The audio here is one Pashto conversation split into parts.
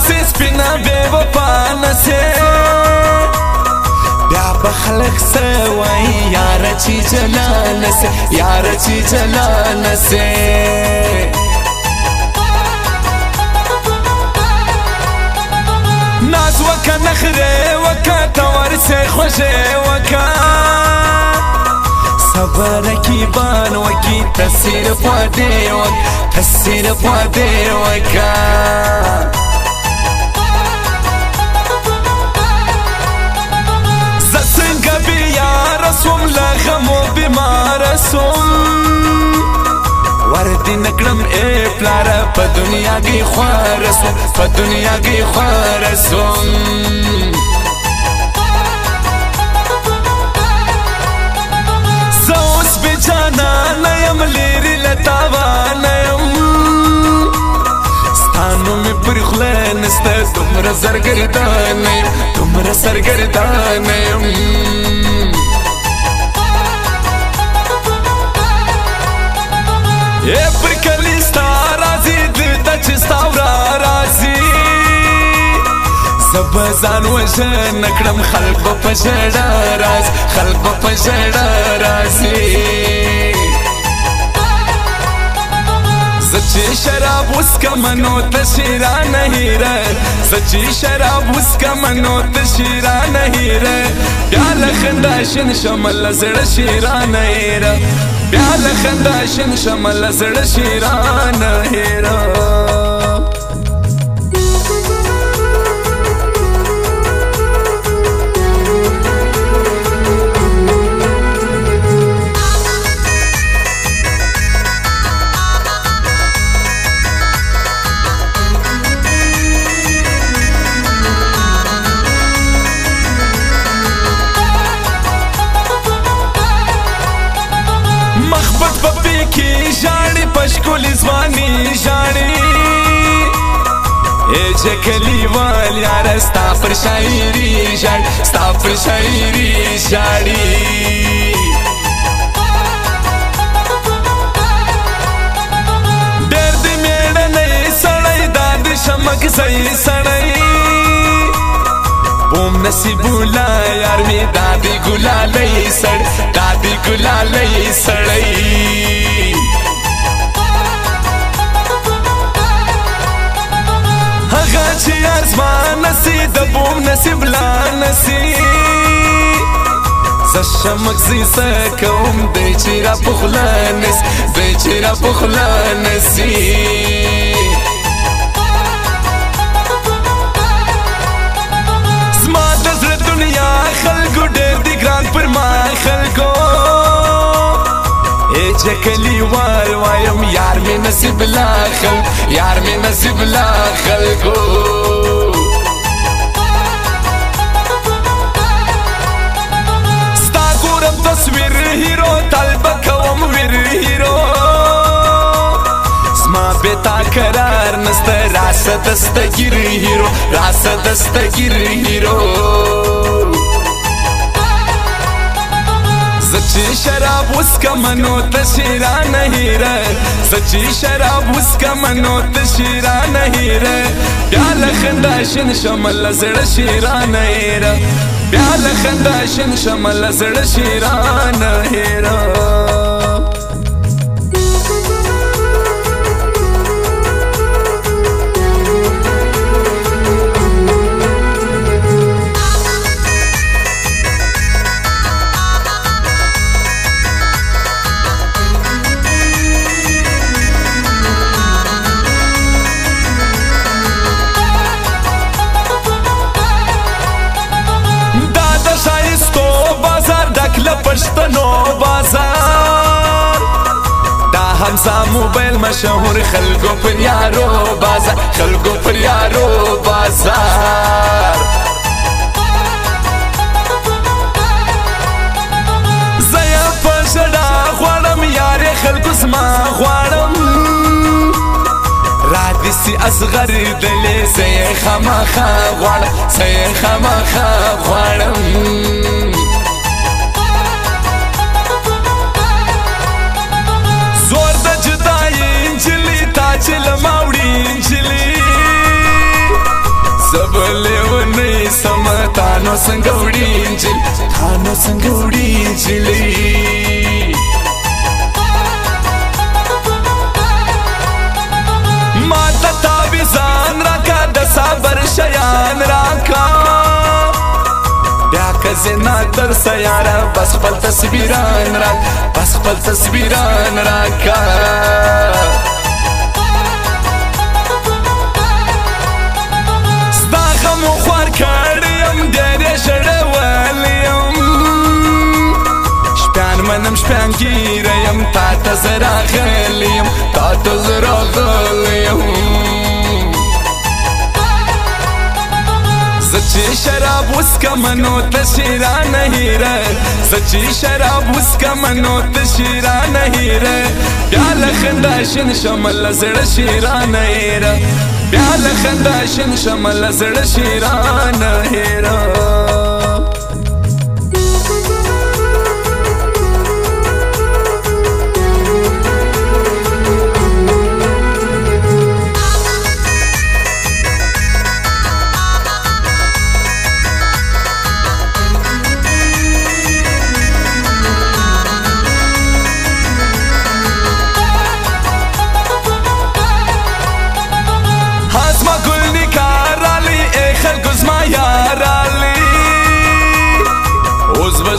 نسی سپینا بے وفا نسی بیا بخلق سوائی یار چی جلا نسی یار چی جلا نسی ناز وکا نخره وکا توار سے خوشے وکا صبر کی بان وکی تسیر پوادے وک تسیر پوادے وکا زسنگ بیار سوم لغمو بیمار سوم وردی نکڑم اے پلارا پا دنیا گی خوار سوم پا دنیا گی خوار سوم زوز بی جانا نیم لیری لتاوا نیم ستانو می پر خلینستا تمرا سرگردانیم تمرا سرگردانیم اے پر کلیستا رازی دلتا چستا ورا رازی زبزان وجن نکڑم خلق با پشڑا راز خلق با پشڑا رازی سچی شراب اس کا منو تشیرا نہیں رہ سچی شراب اس کا منو تشیرا نہیں رہ پیال خنداشن شمل زڑ شیرا نہیں رہ پیال خنداشن شمل زڑ شیرا نہیں رہ جاڑی پشکولی زوانی جاڑی اے جکلی وال یار ستا پر شاعری جاڑی ستا پر شاعری جاڑی درد میڑ نئی سڑائی داد شمک زئی سڑائی بوم نسی بولا یار می دادی گلا لئی سڑ دادی گلا لئی سڑائی چی ازمان نسی دبوم نسی بلا نسی زشمک زی سکوم دی چیرا پخلانس دی چیرا پخلانسی زما دزر دنیا خلقو دیر دی گران پر ما خلقو اے جکلی وال وایم یار میں نصیب لا خلق یار میں نصیب لا خلقو ستا گورم تصویر ہیرو طلب کوم ویر ہیرو زما بیتا قرار نست راس دستگیر ہیرو راس دستگیر ہیرو سچی شراب اس کا منو تشیرا نہیں رہ سچی شراب اس کا منو تشیرا نہیں رہ پیال خنداشن شمل زڑ شیرا نہیں رہ پیال خنداشن شمل زڑ شیرا نہیں رہ پشتنو بازار دا حمزہ موبائل مشہور خلقو پر یارو بازار خلقو پر یارو بازار زیا پشڑا خوڑم یار خلقو زما خوڑم رادی سی اصغر دلی زیا خما خا خوڑم زیا خما خا خوڑم چل ماوڑی انجلی څنګه وړي انجیل تا نو څنګه وړي انجیلي ما ته تعویذان راکا د صبر شیان راکا بیا که زنا در سیاره بس خپل تصویران راک بس خپل تصویران راکا ستا غم خوار کړیم ډېرې ژړولی یم شپیان منم شپیان ګیره یم تا ته زه راغلی یم تا ته زه راغلی یم زه چې شراب وڅکم نو ته شي رانه هیره زه چې شراب وڅکم نو ته شي رانه هیره بیا له خندا شین شم له زړه شي رانه هیره بیا له خندا شین شم له زړه شي رانه هیره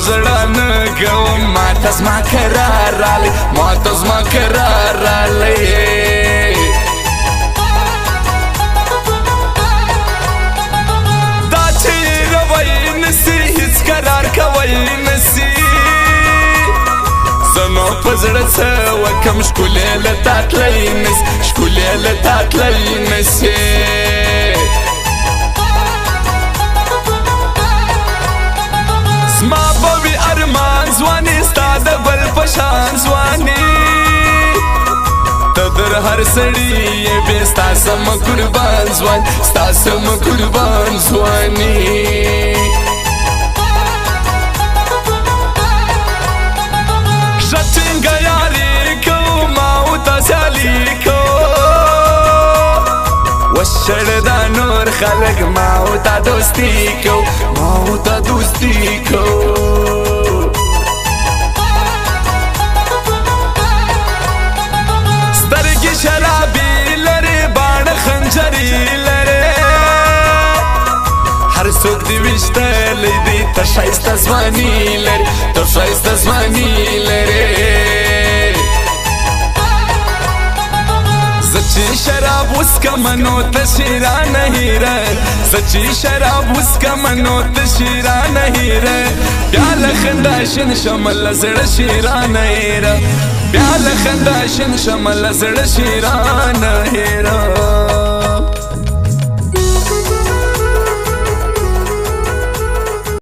زړه نه کوم ماته زما قرار رالی ماته زما قرار رالی دا چې روی نسی هیڅ قرار کوی نسی زه نو په زړه څه وکم ښکلې له تا تللی نسی ښکلې له تا تللی نسی زما به وي ارمان ځواني ستا د بل په شان ځواني ته در هر سړي یې بې ستا سم قربان ځوان ستا سم قربان ځواني ښه ټینګه یاري کوو ما ورته سیالي کوو وشړدا نور خلق ما ورته دوستي کوو ما ورته دوستي کوو سترګې شرابي لري باڼه خنجري لري هر څوک دې ویشتلی دی ته ښایسته ځواني لري ته ښایسته ځواني لري زه چې شراب وڅکم نو ته شي رانه هیره زه چې شراب وڅکم نو ته شي رانه هیره بیا له خندا شین شم له زړه شي رانه هیره بیا له خندا شین شم له زړه شي رانه هیره